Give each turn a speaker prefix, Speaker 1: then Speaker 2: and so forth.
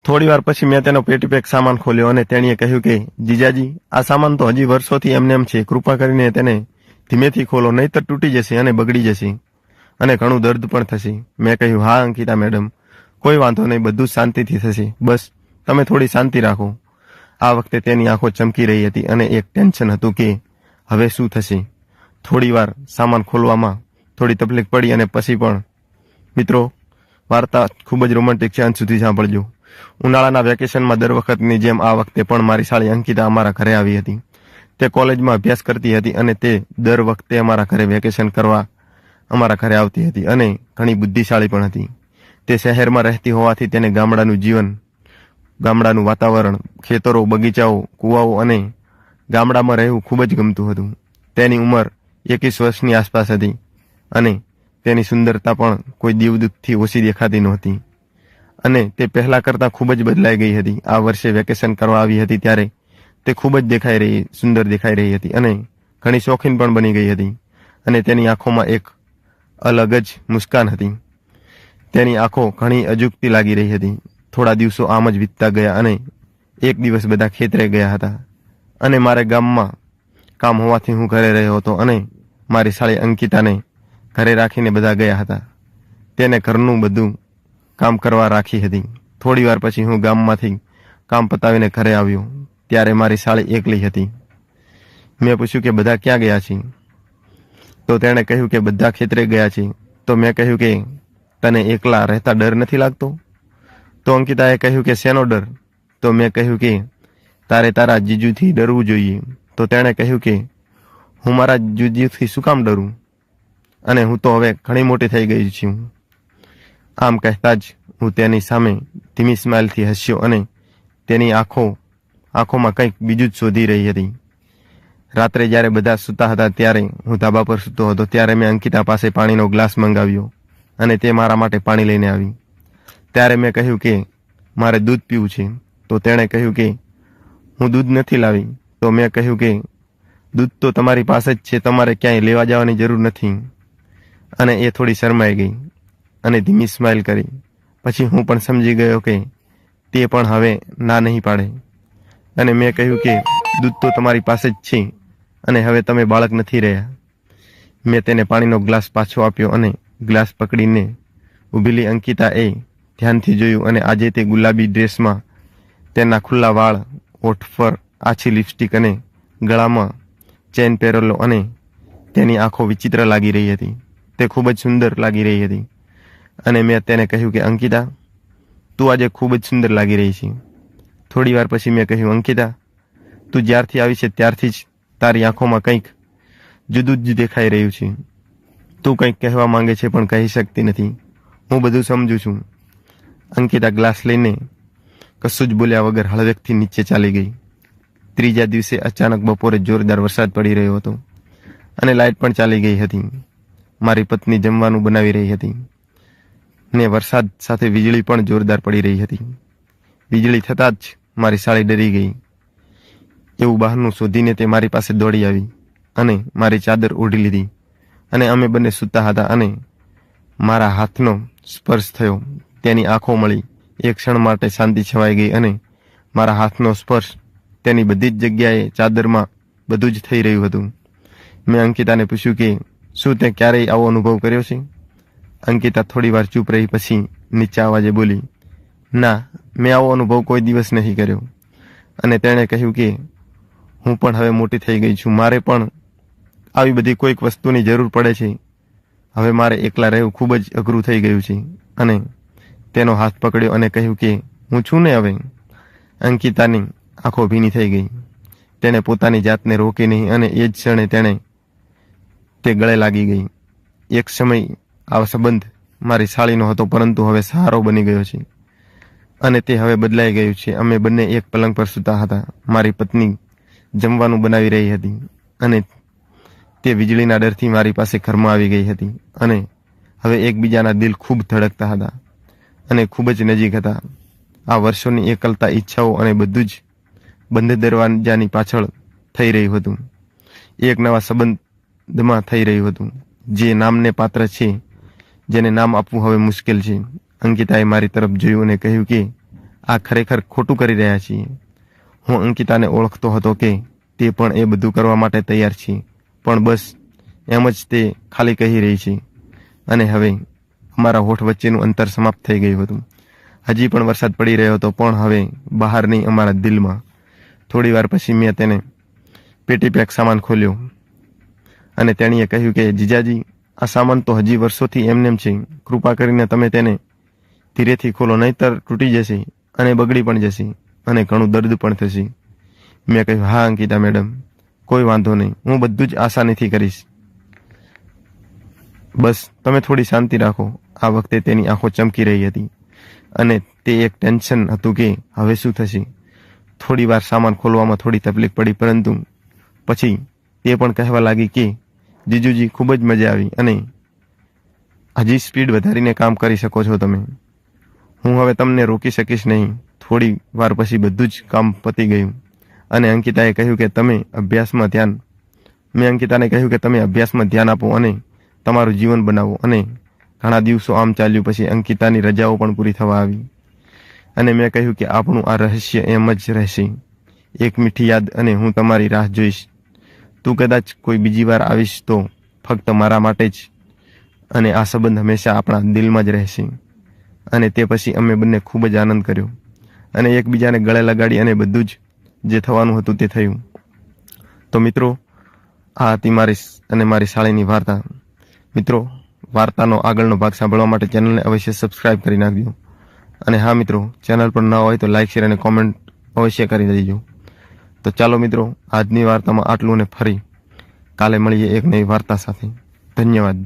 Speaker 1: થોડીવાર પછી મેં તેનો પેટી પેક સામાન ખોલ્યો અને તેણીએ કહ્યું કે જીજાજી, આ સામાન તો હજી વર્ષોથી એમને એમ છે, કૃપા કરીને તેને ધીમેથી ખોલો, નહીતર તૂટી જશે અને બગડી જશે અને ઘણું દર્દ પણ થશે. મેં કહ્યું, હા અંકિતા મેડમ, કોઈ વાંધો નહીં, બધું શાંતિથી થશે, બસ તમે થોડી શાંતિ રાખો. આ વખતે તેની આંખો ચમકી રહી હતી અને એક ટેન્શન હતું કે હવે શું થશે. થોડીવાર સામાન ખોલવામાં થોડી તકલીફ પડી અને પછી પણ. મિત્રો, વાર્તા ખૂબ જ રોમેન્ટિક છે, અંત સુધી સાંભળજો. ઉનાળાના વેકેશનમાં દર વખતની જેમ આ વખતે પણ મારી સાળી અંકિતા અમારા ઘરે આવી હતી. તે કોલેજમાં અભ્યાસ કરતી હતી અને તે દર વખતે અમારા ઘરે વેકેશન કરવા અમારા ઘરે આવતી હતી અને ઘણી બુદ્ધિશાળી પણ હતી. તે શહેરમાં રહેતી હોવાથી તેને ગામડાનું જીવન, ગામડાનું વાતાવરણ, ખેતરો, બગીચાઓ, કૂવાઓ અને ગામડામાં રહેવું ખૂબ જ ગમતું હતું. તેની ઉંમર 21 વર્ષની આસપાસ હતી અને તેની સુંદરતા પણ કોઈ દેવદૂતથી ઓછી દેખાતી નહોતી અને તે પહેલા કરતાં ખૂબ જ બદલાઈ ગઈ હતી. આ વર્ષે વેકેશન કરવા આવી હતી ત્યારે તે ખૂબ જ સુંદર દેખાઈ રહી હતી અને ઘણી શોખીન પણ બની ગઈ હતી અને તેની આંખોમાં એક અલગ જ મુસ્કાન હતી. તેની આંખો ઘણી અજુગતી લાગી રહી હતી. થોડા દિવસો આમ જ વીતતા ગયા અને એક દિવસ બધા ખેતરે ગયા હતા અને મારે ગામમાં કામ હોવાથી હું ઘરે રહ્યો હતો અને મારી સાળી અંકિતાને ઘરે રાખીને બધા ગયા હતા. તેને ઘરનું બધું કામ કરવા રાખી હતી. થોડીવાર પછી હું ગામમાંથી કામ પતાવીને ઘરે આવ્યો ત્યારે મારી સાળી એકલી હતી. મેં પૂછ્યું કે બધા ક્યાં ગયા છે? તો તેણે કહ્યું કે બધા ખેતરે ગયા છે. તો મેં કહ્યું કે તને એકલા રહેતા ડર નથી લાગતો? તો અંકિતાએ કહ્યું કે શેનો ડર? તો મેં કહ્યું કે તારે તારા જીજુથી ડરવું જોઈએ. તો તેણે કહ્યું કે હું મારા જીજુથી શું કામ ડરું? અને હું તો હવે ઘણી મોટી થઈ ગઈ છું. આમ કહેતા જ હું તેની સામે ધીમી સ્માઇલથી હસ્યો અને તેની આંખોમાં કંઈક બીજું જ શોધી રહી હતી. રાત્રે જ્યારે બધા સૂતા હતા ત્યારે હું ધાબા પર સૂતો હતો ત્યારે મેં અંકિતા પાસે પાણીનો ગ્લાસ મંગાવ્યો અને તે મારા માટે પાણી લઈને આવી. ત્યારે મેં કહ્યું કે મારે દૂધ પીવું છે. તો તેણે કહ્યું કે હું દૂધ નથી લાવી. તો મેં કહ્યું કે દૂધ તો તમારી પાસે જ છે, તમારે ક્યાંય લેવા જવાની જરૂર નથી. અને એ થોડી શરમાઈ ગઈ અને ધીમી સ્માઇલ કરી. પછી હું પણ સમજી ગયો કે તે પણ હવે ના નહીં પાડે અને મેં કહ્યું કે દૂધ તો તમારી પાસે જ છે અને હવે તમે બાળક નથી રહ્યા. મેં તેને પાણીનો ગ્લાસ પાછો આપ્યો અને ગ્લાસ પકડીને ઊભેલી અંકિતાએ ધ્યાનથી જોયું અને આજે તે ગુલાબી ડ્રેસમાં, તેના ખુલ્લા વાળ, ઓઠ પર આછી લિપસ્ટિક અને ગળામાં ચેન પહેરેલો અને તેની આંખો વિચિત્ર લાગી રહી હતી. તે ખૂબ જ સુંદર લાગી રહી હતી અને મેં તેને કહ્યું કે અંકિતા, તું આજે ખૂબ જ સુંદર લાગી રહી છે. થોડી વાર પછી મેં કહ્યું, અંકિતા, તું જ્યારથી આવી છે ત્યારથી જ તારી આંખોમાં કંઈક જુદું જ દેખાઈ રહ્યું છે. તું કંઈક કહેવા માંગે છે પણ કહી શકતી નથી. હું બધું સમજું છું. અંકિતા ગ્લાસ લઈને કશું જ બોલ્યા વગર હળવેકથી નીચે ચાલી ગઈ. ત્રીજા દિવસે અચાનક બપોરે જોરદાર વરસાદ પડી રહ્યો હતો અને લાઇટ પણ ચાલી ગઈ હતી. મારી પત્ની જમવાનું બનાવી રહી હતી ને વરસાદ સાથે વીજળી પણ જોરદાર પડી રહી હતી. વીજળી થતાં જ મારી સાળી ડરી ગઈ. એવું બહારનું શોધીને તે મારી પાસે દોડી આવી અને મારી ચાદર ઓઢી લીધી અને અમે બંને સૂતા હતા અને મારા હાથનો સ્પર્શ થયો. તેની આંખો મળી. એક ક્ષણ માટે શાંતિ છવાઈ ગઈ અને મારા હાથનો સ્પર્શ તેની બધી જ જગ્યાએ, ચાદરમાં, બધું જ થઈ રહ્યું હતું. મેં અંકિતાને પૂછ્યું કે શું તે ક્યારેય આવો અનુભવ કર્યો છે? અંકિતા થોડી વાર ચૂપ રહી પછી નીચા અવાજે બોલી, ના, મેં આવો અનુભવ કોઈ દિવસ નહીં કર્યો. અને તેણે કહ્યું કે હું પણ હવે મોટી થઈ ગઈ છું. મારે પણ આવી બધી કોઈક વસ્તુની જરૂર પડે છે. હવે મારે એકલા રહેવું ખૂબ જ અઘરું થઈ ગયું છે. અને તેનો હાથ પકડ્યો અને કહ્યું કે હું છું ને હવે. અંકિતાની આંખો ભીની થઈ ગઈ. તેણે પોતાની જાતને રોકી નહીં અને એ જ ક્ષણે તે ગળે લાગી ગઈ. એક સમય આ સંબંધ મારી સાળીનો હતો પરંતુ હવે સહારો બની ગયો છે અને તે હવે બદલાઈ ગયું છે. અમે બંને એક પલંગ પર સૂતા હતા. મારી પત્ની જમવાનું બનાવી રહી હતી અને તે વીજળીના ડરથી મારી પાસે ઘરમાં આવી ગઈ હતી અને હવે એકબીજાના દિલ ખૂબ ધડકતા હતા અને ખૂબ જ નજીક હતા. આ વર્ષોની એકલતા, ઈચ્છાઓ અને બધું જ બંધ દરવાજાની પાછળ થઈ રહ્યું હતું. એક નવા સંબંધમાં થઈ રહ્યું હતું જે નામને પાત્ર છે, જેને નામ આપવું હવે મુશ્કેલ છે. અંકિતાએ મારી તરફ જોયું અને કહ્યું કે આ ખરેખર ખોટું કરી રહ્યા છીએ. હું અંકિતાને ઓળખતો હતો કે તે પણ એ બધું કરવા માટે તૈયાર છે, પણ બસ એમ જ તે ખાલી કહી રહી છે. અને હવે અમારા હોઠ વચ્ચેનું અંતર સમાપ્ત થઈ ગયું હતું. હજી પણ વરસાદ પડી રહ્યો હતો, પણ હવે બહાર નહીં, અમારા દિલમાં. થોડી વાર પછી મેં તેને પેટી પેક સામાન ખોલ્યો અને તેણીએ કહ્યું કે જીજાજી, આ સામાન તો હજી વર્ષોથી એમનેમ છે. કૃપા કરીને તમે તેને ધીરેથી ખોલો, નહીંતર તૂટી જશે અને બગડી પણ જશે અને ઘણું દર્દ પણ થશે. મેં કહ્યું, હા અંકિતા મેડમ, કોઈ વાંધો નહીં, હું બધું જ આસાનીથી કરીશ. બસ તમે થોડી શાંતિ રાખો. આ વખતે તેની આંખો ચમકી રહી હતી અને તે એક ટેન્શન હતું કે હવે શું થશે. થોડી વાર સામાન ખોલવામાં થોડી તકલીફ પડી, પરંતુ પછી તે પણ કહેવા લાગી કે જીજુજી, ખૂબ જ મજા આવી અને હજી સ્પીડ વધારીને કામ કરી શકો છો તમે. હું હવે તમને રોકી શકીશ નહીં. થોડી વાર પછી બધું જ કામ પતી ગયું અને અંકિતાએ કહ્યું કે મેં અંકિતાને કહ્યું કે તમે અભ્યાસમાં ધ્યાન આપો અને તમારું જીવન બનાવો. અને ઘણા દિવસો આમ ચાલ્યું. પછી અંકિતાની રજાઓ પણ પૂરી થવા આવી અને મેં કહ્યું કે આપણું આ રહસ્ય એમ જ રહેશે, એક મીઠી યાદ, અને હું તમારી રાહ જોઈશ. તું કદાચ કોઈ બીજી વાર આવીશ તો ફક્ત મારા માટે જ, અને આ સંબંધ હંમેશા આપણા દિલમાં જ રહેશે. અને તે પછી અમે બંને ખૂબ જ આનંદ કર્યો અને એકબીજાને ગળે લગાડી અને બધું જ જે થવાનું હતું તે થયું. તો મિત્રો, આ હતી મારી શાળાની વાર્તા. મિત્રો, વાર્તાનો આગળનો ભાગ સાંભળવા માટે ચેનલને અવશ્ય સબસ્ક્રાઇબ કરી નાખજો. અને હા મિત્રો, ચેનલ પર ન હોય તો લાઇક, શેર અને કોમેન્ટ અવશ્ય કરી દેજો. તો ચાલો મિત્રો, આજની વાર્તામાં આટલું, ને ફરી કાલે મળીએ એક નવી વાર્તા સાથે. ધન્યવાદ.